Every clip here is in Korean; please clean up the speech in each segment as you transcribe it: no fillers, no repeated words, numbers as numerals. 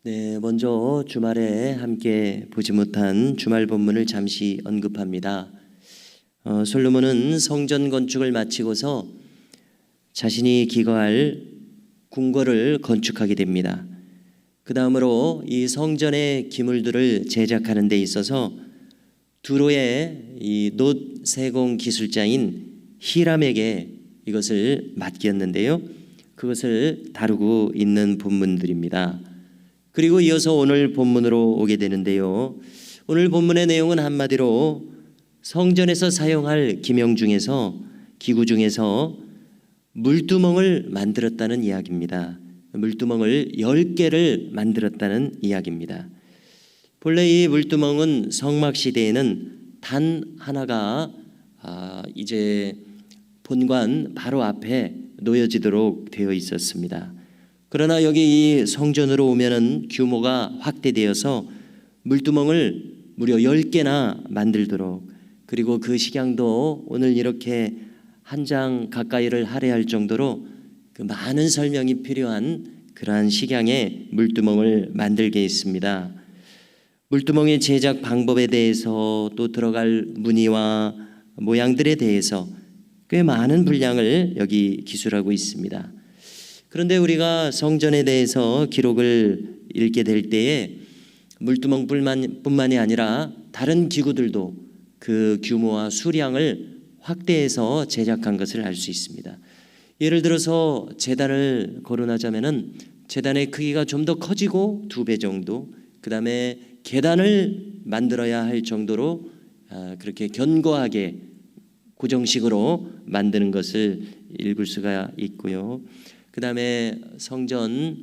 네, 먼저 주말에 함께 보지 못한 주말 본문을 잠시 언급합니다. 솔로몬은 성전 건축을 마치고서 자신이 기거할 궁궐을 건축하게 됩니다. 그 다음으로 이 성전의 기물들을 제작하는 데 있어서 두로의 이 놋 세공 기술자인 히람에게 이것을 맡겼는데요. 그것을 다루고 있는 본문들입니다. 그리고 이어서 오늘 본문으로 오게 되는데요. 오늘 본문의 내용은 한마디로 성전에서 사용할 기구 중에서 물두멍을 만들었다는 이야기입니다. 물두멍을 10개를 만들었다는 이야기입니다. 본래 이 물두멍은 성막 시대에는 단 하나가 이제 본관 바로 앞에 놓여지도록 되어 있었습니다. 그러나 여기 이 성전으로 오면은 규모가 확대되어서 물두멍을 무려 10개나 만들도록, 그리고 그 식양도 오늘 이렇게 한 장 가까이를 할애할 정도로 그 많은 설명이 필요한 그러한 식양의 물두멍을 만들게 했습니다. 물두멍의 제작 방법에 대해서 또 들어갈 무늬와 모양들에 대해서 꽤 많은 분량을 여기 기술하고 있습니다. 그런데 우리가 성전에 대해서 기록을 읽게 될 때에 물두멍뿐만이 아니라 다른 기구들도 그 규모와 수량을 확대해서 제작한 것을 알 수 있습니다. 예를 들어서 제단을 거론하자면은 제단의 크기가 좀 더 커지고 2배 정도, 그 다음에 계단을 만들어야 할 정도로 그렇게 견고하게 고정식으로 만드는 것을 읽을 수가 있고요. 그 다음에 성전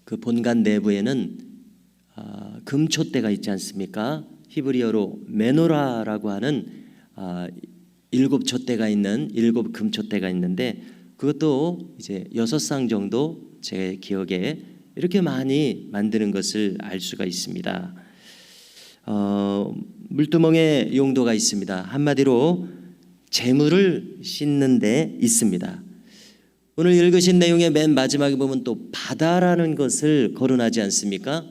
그 본관 내부에는 금촛대가 있지 않습니까? 히브리어로 메노라라고 하는 7촛대가 있는 7금촛대가 있는데 그것도 이제 6쌍 정도 제 기억에 이렇게 많이 만드는 것을 알 수가 있습니다. 물두멍의 용도가 있습니다. 한마디로 재물을 씻는 데 있습니다. 오늘 읽으신 내용의 맨 마지막에 보면 또 바다라는 것을 거론하지 않습니까?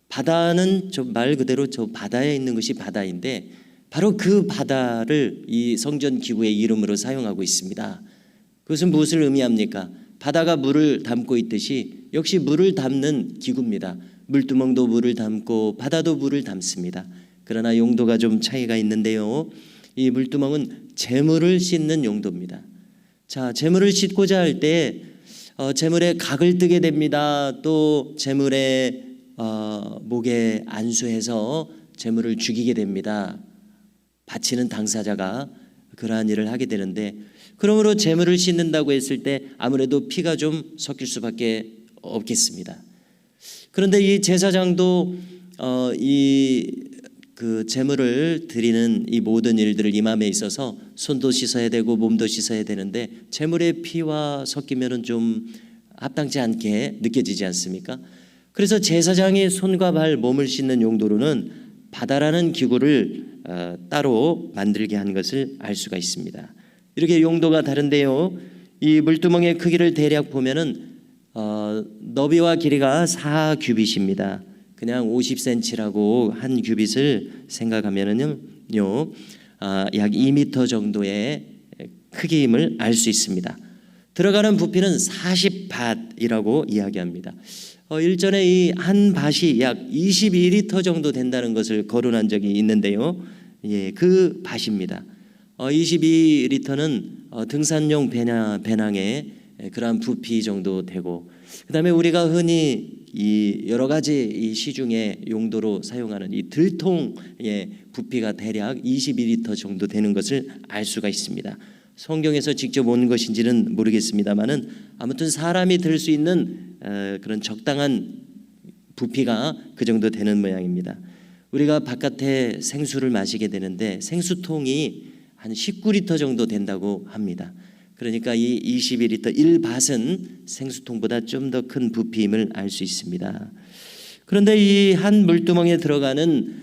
바다는 말 그대로 저 바다에 있는 것이 바다인데 바로 그 바다를 이 성전 기구의 이름으로 사용하고 있습니다. 그것은 무엇을 의미합니까? 바다가 물을 담고 있듯이 역시 물을 담는 기구입니다. 물두멍도 물을 담고 바다도 물을 담습니다. 그러나 용도가 좀 차이가 있는데요. 이 물두멍은 재물을 씻는 용도입니다. 자, 재물을 씻고자 할 때 재물에 각을 뜨게 됩니다. 또 재물의 목에 안수해서 재물을 죽이게 됩니다. 바치는 당사자가 그러한 일을 하게 되는데, 그러므로 재물을 씻는다고 했을 때 아무래도 피가 좀 섞일 수밖에 없겠습니다. 그런데 이 제사장도 그 재물을 드리는 이 모든 일들을 임함에 있어서 손도 씻어야 되고 몸도 씻어야 되는데 재물의 피와 섞이면은 좀 합당치 않게 느껴지지 않습니까? 그래서 제사장의 손과 발, 몸을 씻는 용도로는 바다라는 기구를 따로 만들게 한 것을 알 수가 있습니다. 이렇게 용도가 다른데요. 이 물두멍의 크기를 대략 보면은 너비와 길이가 4규빗입니다. 그냥 50cm라고 한 규빗을 생각하면은요, 약 2m 정도의 크기임을 알 수 있습니다. 들어가는 부피는 40밭이라고 이야기합니다. 일전에 이 한 밭이 약 22리터 정도 된다는 것을 거론한 적이 있는데요. 예, 그 밭입니다. 22리터는 등산용 배낭의 그러한 부피 정도 되고, 그다음에 우리가 흔히 이 여러 가지 이 시중에 용도로 사용하는 이 들통의 부피가 대략 22리터 정도 되는 것을 알 수가 있습니다. 성경에서 직접 온 것인지는 모르겠습니다만은 아무튼 사람이 들 수 있는 그런 적당한 부피가 그 정도 되는 모양입니다. 우리가 바깥에 생수를 마시게 되는데 생수통이 한 19리터 정도 된다고 합니다. 그러니까 이 21리터 1밭은 생수통보다 좀 더 큰 부피임을 알 수 있습니다. 그런데 이 한 물두멍에 들어가는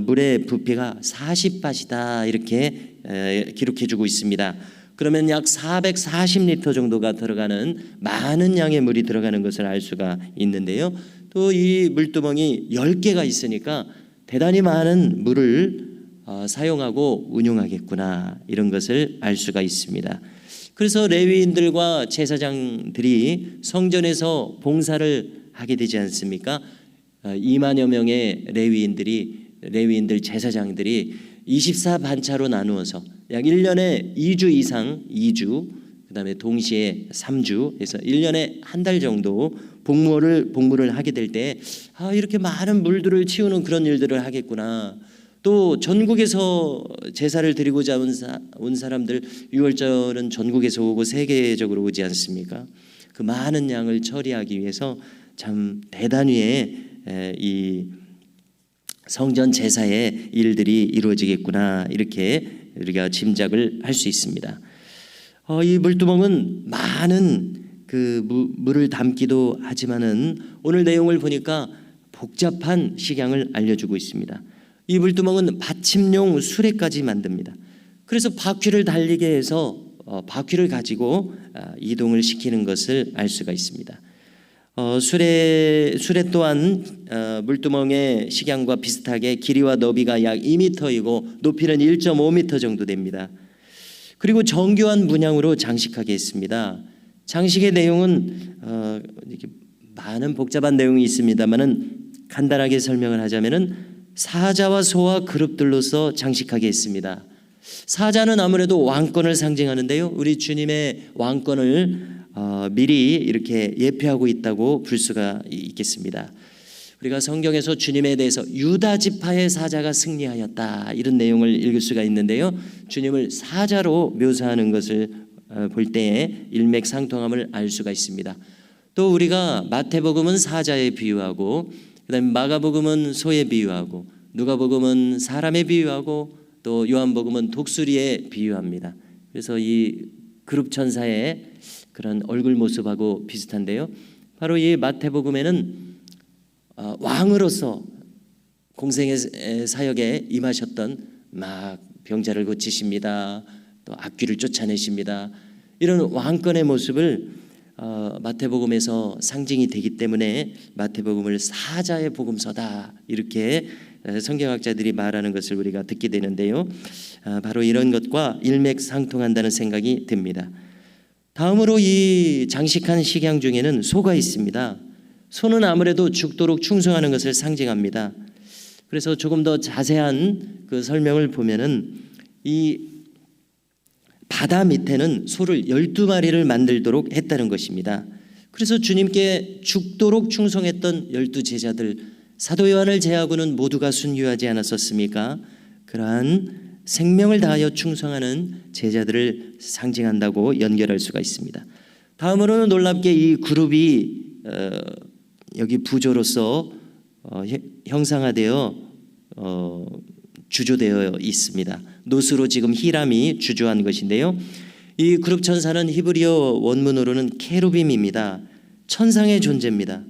물의 부피가 40밭이다 이렇게 기록해주고 있습니다. 그러면 약 440리터 정도가 들어가는 많은 양의 물이 들어가는 것을 알 수가 있는데요. 또 이 물두멍이 10개가 있으니까 대단히 많은 물을 사용하고 운용하겠구나, 이런 것을 알 수가 있습니다. 그래서 레위인들과 제사장들이 성전에서 봉사를 하게 되지 않습니까? 2만여 명의 레위인들 제사장들이 24반차로 나누어서 약 1년에 2주 이상 2주, 그다음에 동시에 3주 해서 1년에 한 달 정도 복무를 하게 될 때 이렇게 많은 물들을 치우는 그런 일들을 하겠구나. 또 전국에서 제사를 드리고자 온 사람들, 유월절은 전국에서 오고 세계적으로 오지 않습니까? 그 많은 양을 처리하기 위해서 참 대단위의 이 성전 제사의 일들이 이루어지겠구나, 이렇게 우리가 짐작을 할 수 있습니다. 이 물두멍은 많은 그 물을 담기도 하지만은 오늘 내용을 보니까 복잡한 식양을 알려주고 있습니다. 이 물두멍은 받침용 수레까지 만듭니다. 그래서 바퀴를 달리게 해서 바퀴를 가지고 이동을 시키는 것을 알 수가 있습니다. 수레 또한 물두멍의 식양과 비슷하게 길이와 너비가 약 2m이고 높이는 1.5m 정도 됩니다. 그리고 정교한 문양으로 장식하게 했습니다. 장식의 내용은 이렇게 많은 복잡한 내용이 있습니다만은 간단하게 설명을 하자면은 사자와 소와 그룹들로서 장식하게 했습니다. 사자는 아무래도 왕권을 상징하는데요, 우리 주님의 왕권을 미리 이렇게 예표하고 있다고 볼 수가 있겠습니다. 우리가 성경에서 주님에 대해서 유다 지파의 사자가 승리하였다, 이런 내용을 읽을 수가 있는데요, 주님을 사자로 묘사하는 것을 볼 때에 일맥상통함을 알 수가 있습니다. 또 우리가 마태복음은 사자에 비유하고, 그다음에 마가복음은 소에 비유하고, 누가복음은 사람에 비유하고, 또 요한복음은 독수리에 비유합니다. 그래서 이 그룹 천사의 그런 얼굴 모습하고 비슷한데요, 바로 이 마태복음에는 왕으로서 공생의 사역에 임하셨던 막 병자를 고치십니다, 또 악귀를 쫓아내십니다, 이런 왕권의 모습을 마태복음에서 상징이 되기 때문에 마태복음을 사자의 복음서다, 이렇게 성경학자들이 말하는 것을 우리가 듣게 되는데요, 바로 이런 것과 일맥상통한다는 생각이 듭니다. 다음으로 이 장식한 식양 중에는 소가 있습니다. 소는 아무래도 죽도록 충성하는 것을 상징합니다. 그래서 조금 더 자세한 그 설명을 보면은 이 바다 밑에는 소를 12마리를 만들도록 했다는 것입니다. 그래서 주님께 죽도록 충성했던 12제자들, 사도 요한을 제하고는 모두가 순교하지 않았었습니까? 그러한 생명을 다하여 충성하는 제자들을 상징한다고 연결할 수가 있습니다. 다음으로는 놀랍게 이 그룹이 여기 부조로서 형상화되어 주조되어 있습니다. 노스로 지금 히람이 주조한 것인데요, 이 그룹 천사는 히브리어 원문으로는 케루빔입니다. 천상의 존재입니다.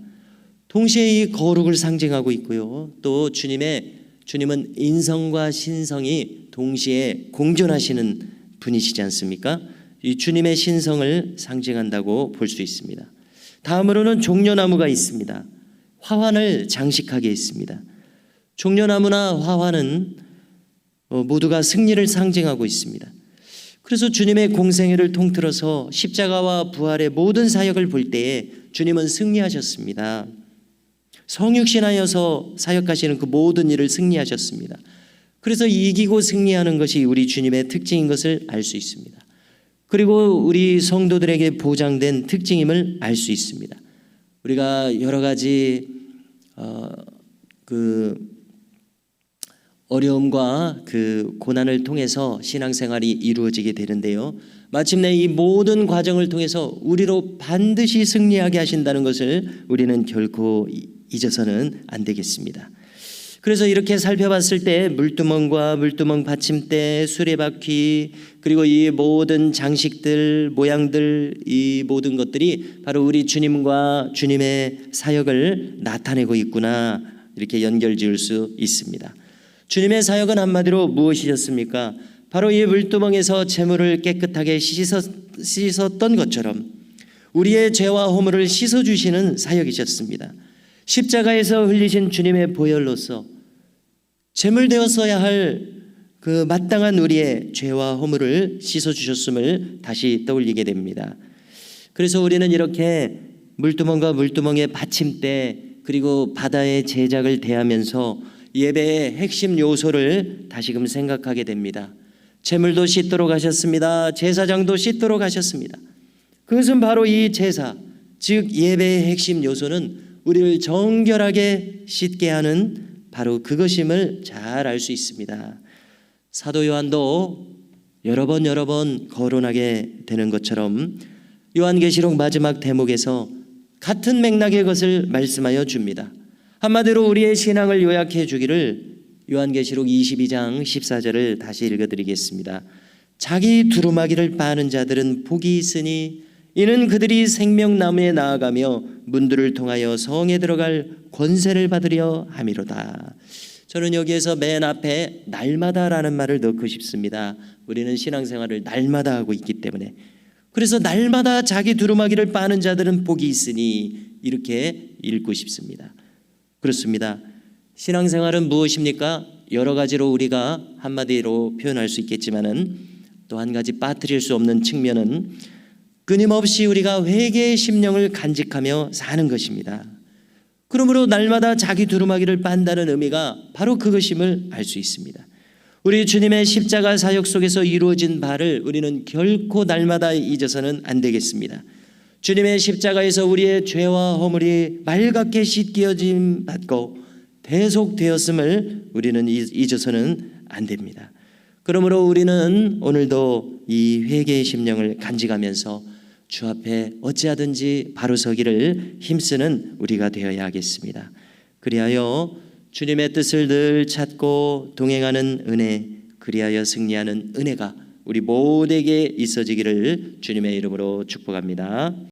동시에 이 거룩을 상징하고 있고요, 또 주님은 인성과 신성이 동시에 공존하시는 분이시지 않습니까? 이 주님의 신성을 상징한다고 볼 수 있습니다. 다음으로는 종려나무가 있습니다. 화환을 장식하게 했습니다. 종려나무나 화환은 모두가 승리를 상징하고 있습니다. 그래서 주님의 공생애를 통틀어서 십자가와 부활의 모든 사역을 볼 때에 주님은 승리하셨습니다. 성육신하여서 사역하시는 그 모든 일을 승리하셨습니다. 그래서 이기고 승리하는 것이 우리 주님의 특징인 것을 알 수 있습니다. 그리고 우리 성도들에게 보장된 특징임을 알 수 있습니다. 우리가 여러 가지 그 어려움과 그 고난을 통해서 신앙생활이 이루어지게 되는데요, 마침내 이 모든 과정을 통해서 우리로 반드시 승리하게 하신다는 것을 우리는 결코 잊어서는 안 되겠습니다. 그래서 이렇게 살펴봤을 때 물두멍과 물두멍 받침대, 수레바퀴, 그리고 이 모든 장식들, 모양들, 이 모든 것들이 바로 우리 주님과 주님의 사역을 나타내고 있구나, 이렇게 연결지을 수 있습니다. 주님의 사역은 한마디로 무엇이셨습니까? 바로 이 물두멍에서 재물을 깨끗하게 씻었던 것처럼 우리의 죄와 허물을 씻어주시는 사역이셨습니다. 십자가에서 흘리신 주님의 보혈로서 제물되었어야 할 그 마땅한 우리의 죄와 허물을 씻어주셨음을 다시 떠올리게 됩니다. 그래서 우리는 이렇게 물두멍과 물두멍의 받침대 그리고 바다의 제작을 대하면서 예배의 핵심 요소를 다시금 생각하게 됩니다. 제물도 씻도록 하셨습니다. 제사장도 씻도록 하셨습니다. 그것은 바로 이 제사, 즉 예배의 핵심 요소는 우리를 정결하게 씻게 하는 바로 그것임을 잘 알 수 있습니다. 사도 요한도 여러 번 거론하게 되는 것처럼 요한계시록 마지막 대목에서 같은 맥락의 것을 말씀하여 줍니다. 한마디로 우리의 신앙을 요약해 주기를 요한계시록 22장 14절을 다시 읽어드리겠습니다. 자기 두루마기를 빠는 자들은 복이 있으니 이는 그들이 생명나무에 나아가며 문들을 통하여 성에 들어갈 권세를 받으려 함이로다. 저는 여기에서 맨 앞에 날마다라는 말을 넣고 싶습니다. 우리는 신앙생활을 날마다 하고 있기 때문에. 그래서 날마다 자기 두루마기를 빠는 자들은 복이 있으니 이렇게 읽고 싶습니다. 그렇습니다. 신앙생활은 무엇입니까? 여러 가지로 우리가 한마디로 표현할 수 있겠지만은 또 한 가지 빠뜨릴 수 없는 측면은 끊임없이 우리가 회개의 심령을 간직하며 사는 것입니다. 그러므로 날마다 자기 두루마기를 빤다는 의미가 바로 그것임을 알 수 있습니다. 우리 주님의 십자가 사역 속에서 이루어진 바를 우리는 결코 날마다 잊어서는 안 되겠습니다. 주님의 십자가에서 우리의 죄와 허물이 맑게 씻겨짐 받고 대속되었음을 우리는 잊어서는 안 됩니다. 그러므로 우리는 오늘도 이 회개의 심령을 간직하면서 주 앞에 어찌하든지 바로 서기를 힘쓰는 우리가 되어야 하겠습니다. 그리하여 주님의 뜻을 늘 찾고 동행하는 은혜, 그리하여 승리하는 은혜가 우리 모두에게 있어지기를 주님의 이름으로 축복합니다.